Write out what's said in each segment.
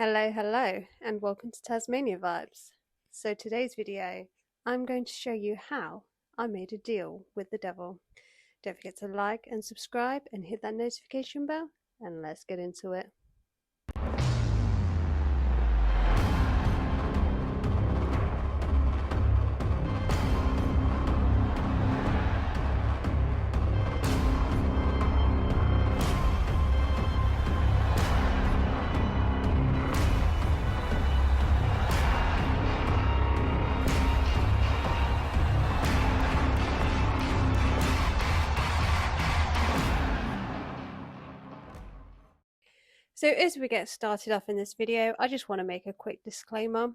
Hello, and welcome to Tasmania Vibes. So today's video, I'm going to show you how I made a deal with the devil. Don't forget to like and subscribe and hit that notification bell, and let's get into it. So as we get started off in this video, I just want to make a quick disclaimer.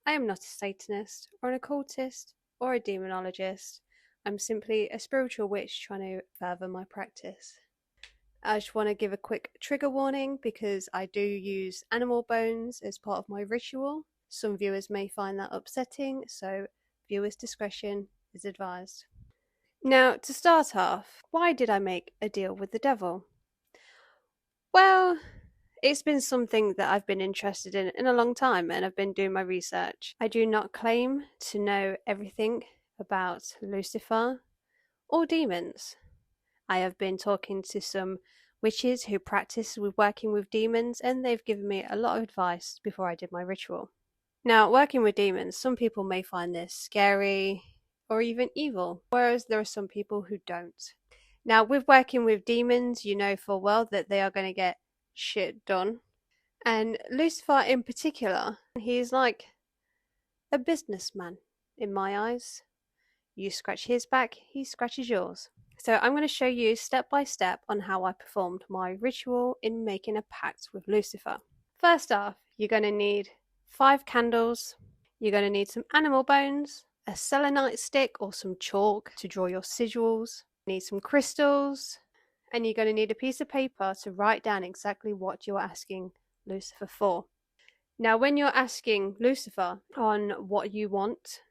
I am not a Satanist or an occultist or a demonologist. I'm simply a spiritual witch trying to further my practice. I just want to give a quick trigger warning because I do use animal bones as part of my ritual. Some viewers may find that upsetting, so viewers' discretion is advised. Now, to start off, why did I make a deal with the devil? Well, it's been something that I've been interested in a long time, and I've been doing my research. I do not claim to know everything about Lucifer or demons. I have been talking to some witches who practice with working with demons, and they've given me a lot of advice before I did my ritual. Now, working with demons, some people may find this scary or even evil, whereas there are some people who don't. Now, with working with demons, you know full well that they are going to get shit done. And Lucifer in particular, he's like a businessman in my eyes. You scratch his back, he scratches yours. So I'm going to show you step by step on how I performed my ritual in making a pact with Lucifer. First off, you're going to need 5 candles, you're going to need some animal bones, a selenite stick or some chalk to draw your sigils, you need some crystals, and you're going to need a piece of paper to write down exactly what you're asking Lucifer for. Now, when you're asking Lucifer on what you want,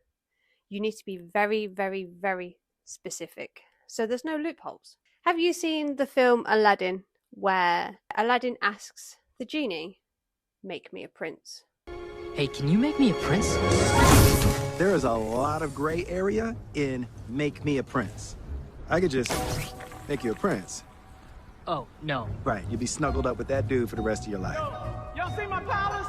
you need to be very, very, very specific. So there's no loopholes. Have you seen the film Aladdin, where Aladdin asks the genie, "Make me a prince"? Hey, can you make me a prince? There is a lot of gray area in make me a prince. I could just make you a prince. Oh, no. Right, you'll be snuggled up with that dude for the rest of your life. Y'all see my palace?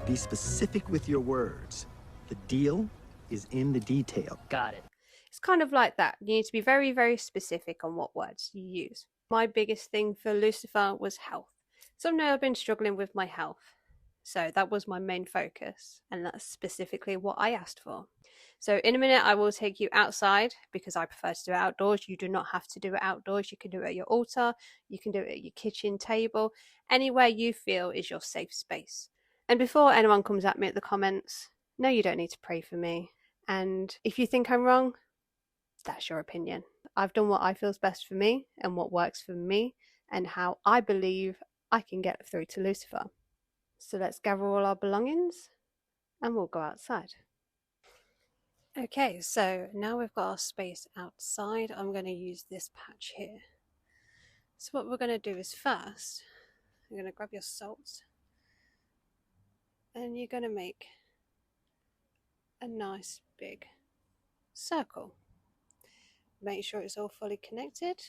Be specific with your words. The deal is in the detail. Got it. It's kind of like that. You need to be very, very specific on what words you use. My biggest thing for Lucifer was health. Someday I've been struggling with my health. So that was my main focus, and that's specifically what I asked for. So in a minute I will take you outside because I prefer to do it outdoors. You do not have to do it outdoors. You can do it at your altar, you can do it at your kitchen table, anywhere you feel is your safe space. And before anyone comes at me at the comments, no, you don't need to pray for me. And if you think I'm wrong, that's your opinion. I've done what I feel is best for me and what works for me and how I believe I can get through to Lucifer. So let's gather all our belongings and we'll go outside. Okay, so now we've got our space outside. I'm going to use this patch here. So what we're going to do is first, you're going to grab your salt and you're going to make a nice big circle. Make sure it's all fully connected.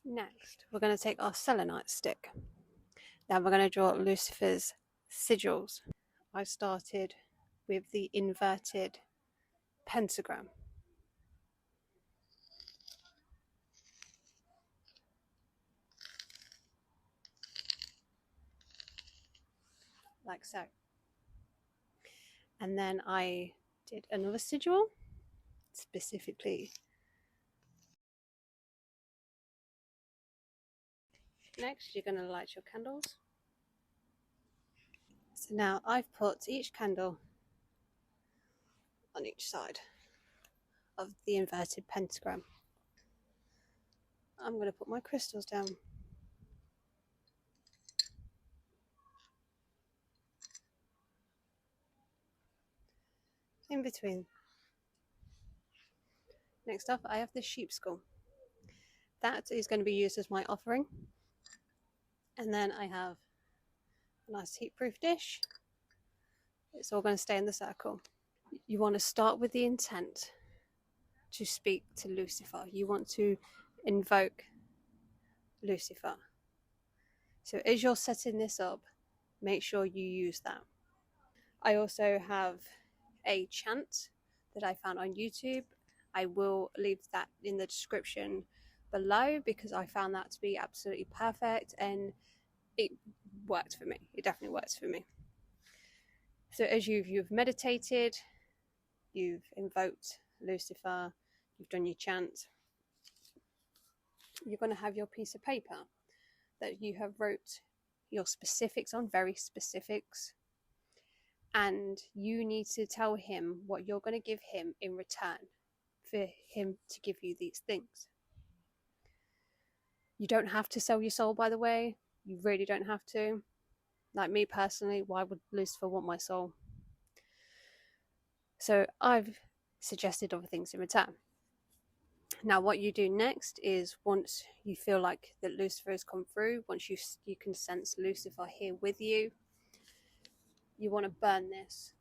Next, we're going to take our selenite stick. Now we're going to draw Lucifer's sigils. I started with the inverted pentagram. Like so. And then I did another sigil, specifically. Next, you're going to light your candles. So now I've put each candle on each side of the inverted pentagram. I'm going to put my crystals down. In between. Next up, I have the sheep skull. That is going to be used as my offering. And then I have a nice heat-proof dish. It's all going to stay in the circle. You want to start with the intent to speak to Lucifer. You want to invoke Lucifer. So as you're setting this up, make sure you use that. I also have a chant that I found on YouTube. I will leave that in the description below because I found that to be absolutely perfect and it worked for me. It definitely works for me. So as you've meditated, you've invoked Lucifer, you've done your chant, you're going to have your piece of paper that you have wrote your specifics on, very specifics, and you need to tell him what you're going to give him in return for him to give you these things. You don't have to sell your soul, by the way. You really don't have to. Like me personally, why would Lucifer want my soul? So I've suggested other things in return. Now what you do next is, once you feel like that Lucifer has come through, once you can sense Lucifer here with you, you want to burn this.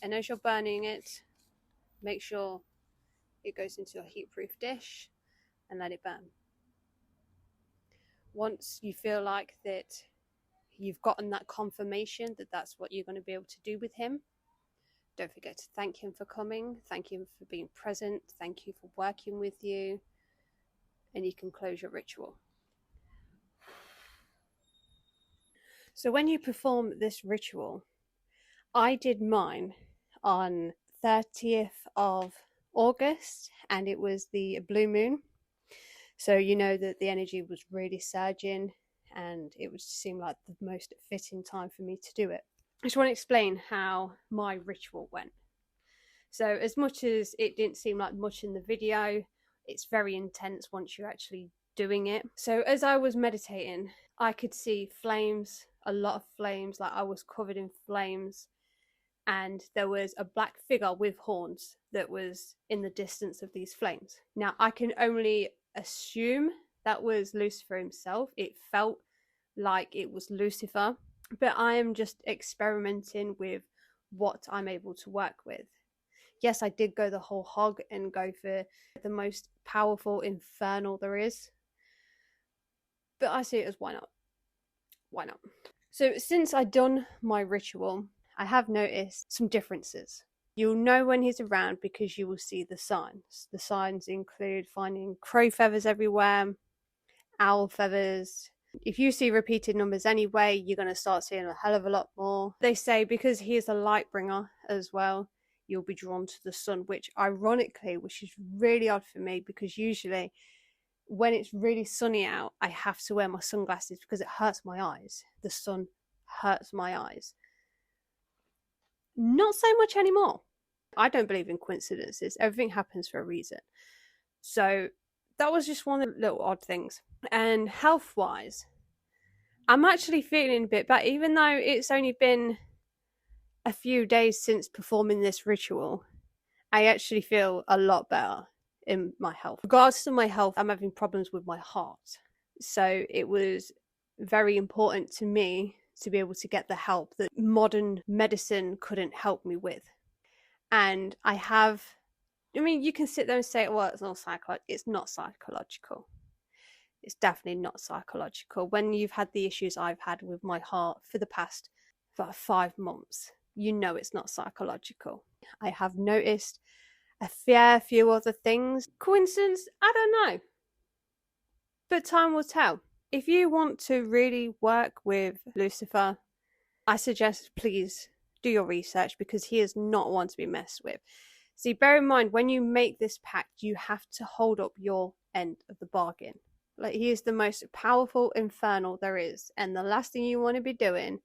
And as you're burning it, make sure it goes into a heat-proof dish and let it burn. Once you feel like that you've gotten that confirmation that that's what you're going to be able to do with him, don't forget to thank him for coming, thank him for being present, thank you for working with you, and you can close your ritual. So when you perform this ritual, I did mine on 30th of August and it was the blue moon. So you know that the energy was really surging and it would seem like the most fitting time for me to do it. I just want to explain how my ritual went. So as much as it didn't seem like much in the video, it's very intense once you're actually doing it. So as I was meditating, I could see flames, a lot of flames, like I was covered in flames, and there was a black figure with horns that was in the distance of these flames. Now I can only assume that was Lucifer himself. It felt like it was Lucifer, but I am just experimenting with what I'm able to work with. Yes, I did go the whole hog and go for the most powerful infernal there is, but I see it as why not? Why not? So since I'd done my ritual, I have noticed some differences. You'll know when he's around because you will see the signs. The signs include finding crow feathers everywhere, owl feathers. If you see repeated numbers anyway, you're going to start seeing a hell of a lot more. They say because he is a light bringer as well, you'll be drawn to the sun, which ironically, which is really odd for me, because usually when it's really sunny out, I have to wear my sunglasses because it hurts my eyes. The sun hurts my eyes. Not so much anymore. I don't believe in coincidences. Everything happens for a reason. So that was just one of the little odd things. And health-wise, I'm actually feeling a bit better, even though it's only been a few days since performing this ritual. I actually feel a lot better in my health. Regards to my health, I'm having problems with my heart. So it was very important to me to be able to get the help that modern medicine couldn't help me with. And you can sit there and say, well, it's not psychological. It's not psychological. It's definitely not psychological. When you've had the issues I've had with my heart for the past 5 months, you know it's not psychological. I have noticed a fair few other things. Coincidence? I don't know. But time will tell. If you want to really work with Lucifer, I suggest please do your research because he is not one to be messed with. See, bear in mind, when you make this pact, you have to hold up your end of the bargain. Like, he is the most powerful infernal there is, and the last thing you want to be doing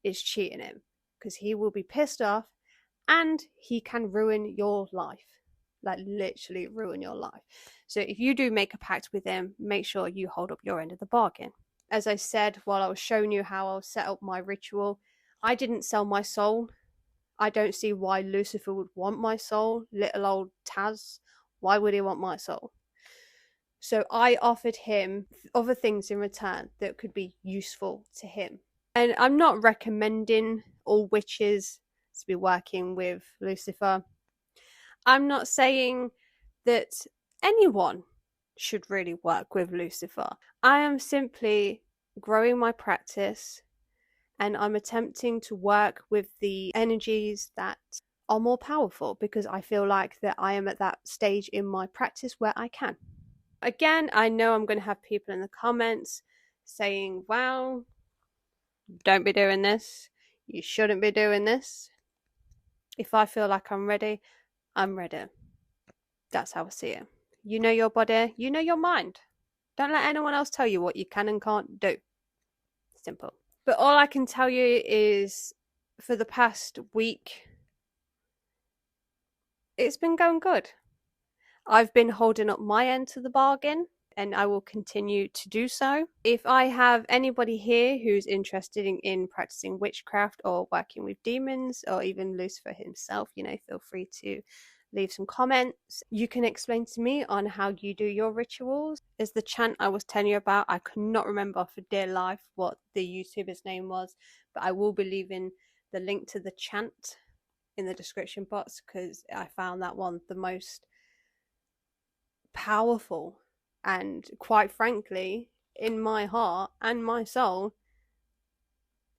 is cheating him, because he will be pissed off and he can ruin your life. Like, literally ruin your life. So if you do make a pact with him, make sure you hold up your end of the bargain. As I said while I was showing you how I'll set up my ritual, I didn't sell my soul. I don't see why Lucifer would want my soul. Little old Taz, why would he want my soul? So I offered him other things in return that could be useful to him. And I'm not recommending all witches to be working with Lucifer. I'm not saying that anyone should really work with Lucifer. I am simply growing my practice, and I'm attempting to work with the energies that are more powerful, because I feel like that I am at that stage in my practice where I can. Again, I know I'm going to have people in the comments saying, wow, don't be doing this. You shouldn't be doing this. If I feel like I'm ready, I'm ready. That's how I see it. You know your body, you know your mind. Don't let anyone else tell you what you can and can't do. Simple. But all I can tell you is for the past week, it's been going good. I've been holding up my end to the bargain, and I will continue to do so. If I have anybody here who's interested in practicing witchcraft or working with demons, or even Lucifer himself, feel free to leave some comments. You can explain to me on how you do your rituals. Is the chant I was telling you about, I could not remember for dear life what the YouTuber's name was, but I will be leaving the link to the chant in the description box, because I found that one the most powerful, and quite frankly, in my heart and my soul,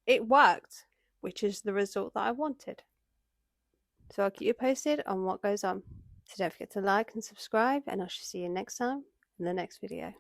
it worked, which is the result that I wanted. So I'll keep you posted on what goes on. So don't forget to like and subscribe, and I shall see you next time in the next video.